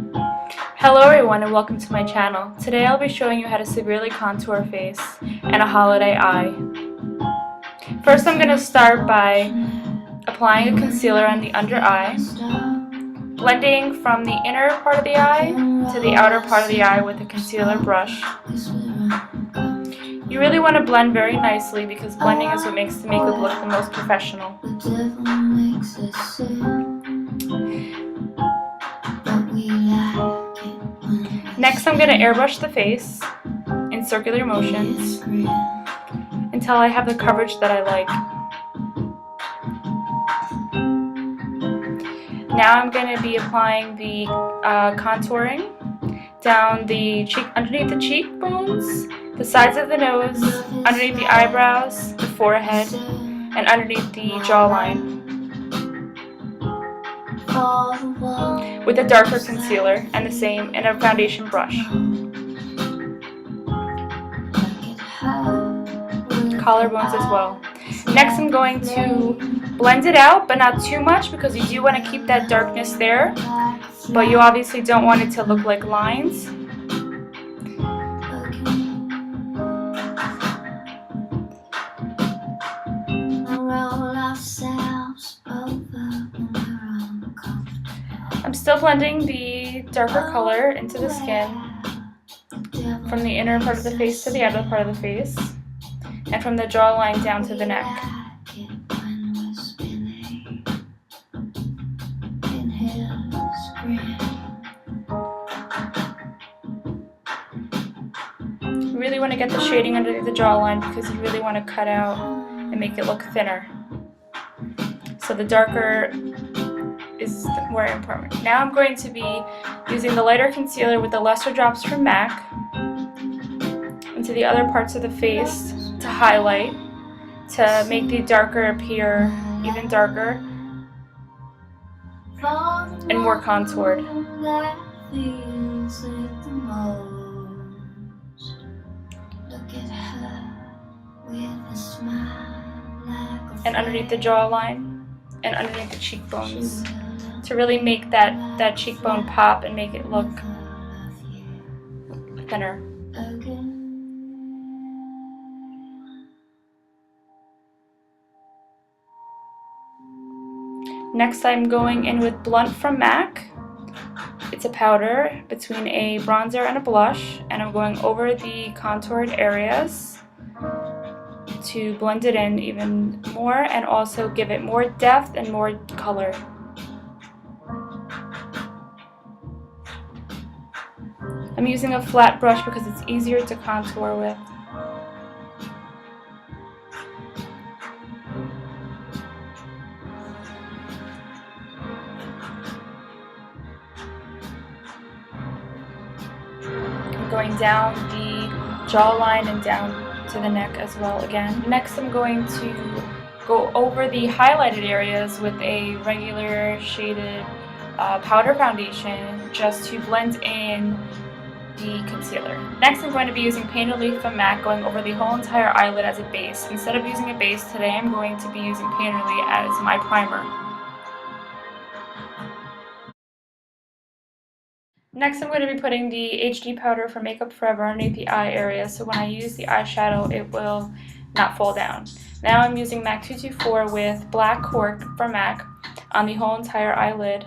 Hello everyone and welcome to my channel. Today I'll be showing you how to severely contour a face and a holiday eye. First I'm going to start by applying a concealer on the under eye, blending from the inner part of the eye to the outer part of the eye with a concealer brush. You really want to blend very nicely because blending is what makes the makeup look the most professional. Next I'm going to airbrush the face in circular motions until I have the coverage that I like. Now I'm going to be applying the contouring down the cheek, underneath the cheekbones, the sides of the nose, underneath the eyebrows, the forehead, and underneath the jawline with a darker concealer and the same in a foundation brush. Collarbones as well. Next I'm going to blend it out, but not too much because you do want to keep that darkness there, but you obviously don't want it to look like lines. I'm still blending the darker color into the skin from the inner part of the face to the outer part of the face, and from the jawline down to the neck. You really want to get the shading underneath the jawline because you really want to cut out and make it look thinner. So the darker is more important. Now I'm going to be using the lighter concealer with the lesser drops from MAC into the other parts of the face to highlight, to make the darker appear even darker and more contoured. And underneath the jawline and underneath the cheekbones to really make that cheekbone pop and make it look thinner. Next I'm going in with Blunt from MAC. It's a powder between a bronzer and a blush, and I'm going over the contoured areas to blend it in even more and also give it more depth and more color. I'm using a flat brush because it's easier to contour with. I'm going down the jawline and down to the neck as well again. Next I'm going to go over the highlighted areas with a regular shaded powder foundation just to blend in the concealer. Next I'm going to be using Painted Leaf from MAC, going over the whole entire eyelid as a base. Instead of using a base today, I'm going to be using Painted Leaf as my primer. Next I'm going to be putting the HD powder from Makeup Forever underneath the eye area, so when I use the eyeshadow it will not fall down. Now I'm using MAC 224 with Black Cork from MAC on the whole entire eyelid.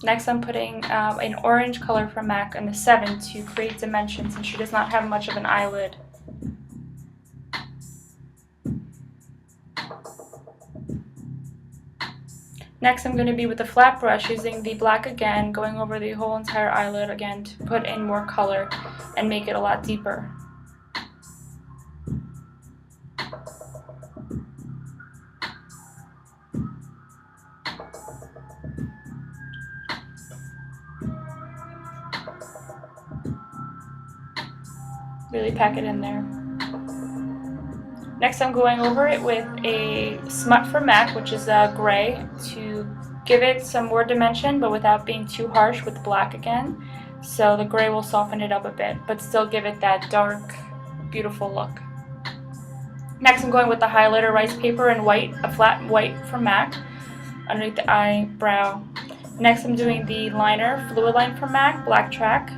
Next I'm putting an orange color from MAC in the 7 to create dimension since she does not have much of an eyelid. Next I'm going to be with the flat brush using the black again, going over the whole entire eyelid again to put in more color and make it a lot deeper. Really pack it in there. Next I'm going over it with a smut from MAC, which is gray, to give it some more dimension but without being too harsh with black again. So the gray will soften it up a bit but still give it that dark, beautiful look. Next I'm going with the highlighter Rice Paper in white, a flat white from MAC, underneath the eyebrow. Next I'm doing the liner, Fluid Line from MAC, Black Track,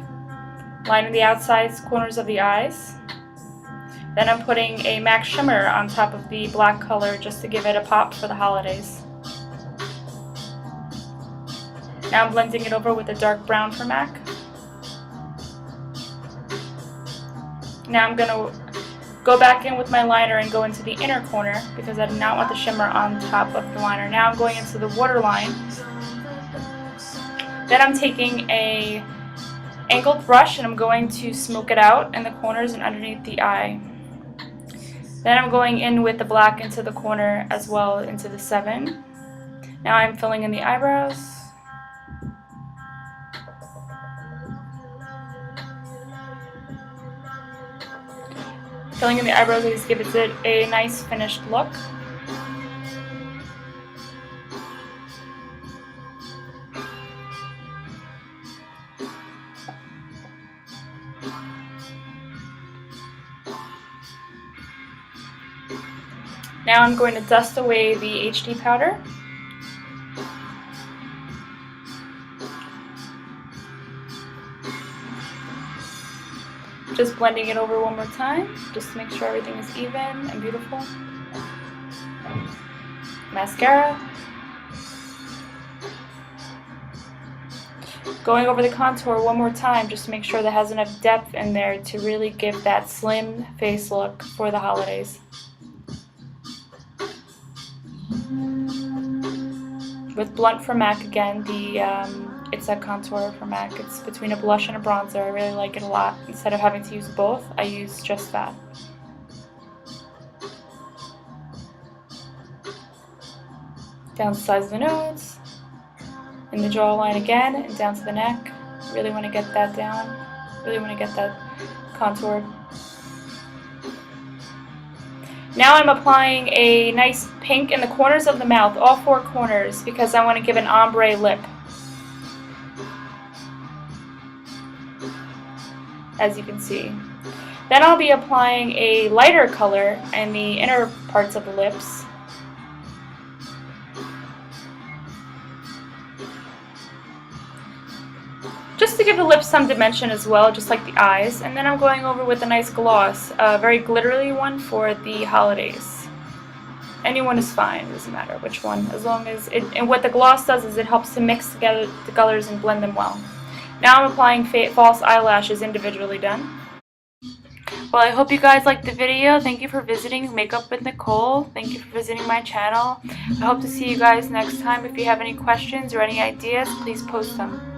lining the outside corners of the eyes. Then I'm putting a MAC shimmer on top of the black color just to give it a pop for the holidays. Now I'm blending it over with a dark brown from MAC. Now I'm going to go back in with my liner and go into the inner corner because I do not want the shimmer on top of the liner. Now I'm going into the waterline. Then I'm taking a angled brush and I'm going to smoke it out in the corners and underneath the eye. Then I'm going in with the black into the corner as well into the 7. Now I'm filling in the eyebrows. Filling in the eyebrows just gives it a nice finished look. Now I'm going to dust away the HD powder. Just blending it over one more time, just to make sure everything is even and beautiful. Mascara. Going over the contour one more time, just to make sure that has enough depth in there to really give that slim face look for the holidays. With Blunt from MAC again, it's a contour from MAC. It's between a blush and a bronzer. I really like it a lot. Instead of having to use both, I use just that. Down the sides of the nose, in the jawline again, and down to the neck. Really want to get that down. Really want to get that contoured. Now I'm applying a nice pink in the corners of the mouth, all 4 corners, because I want to give an ombre lip. As you can see. Then I'll be applying a lighter color in the inner parts of the lips. Just to give the lips some dimension as well, just like the eyes. And then I'm going over with a nice gloss, a very glittery one for the holidays. Anyone is fine, it doesn't matter which one, as long as it, and what the gloss does is it helps to mix together the colors and blend them well. Now I'm applying false eyelashes individually done. Well, I hope you guys liked the video. Thank you for visiting Makeup with Nicole. Thank you for visiting my channel. I hope to see you guys next time. If you have any questions or any ideas, please post them.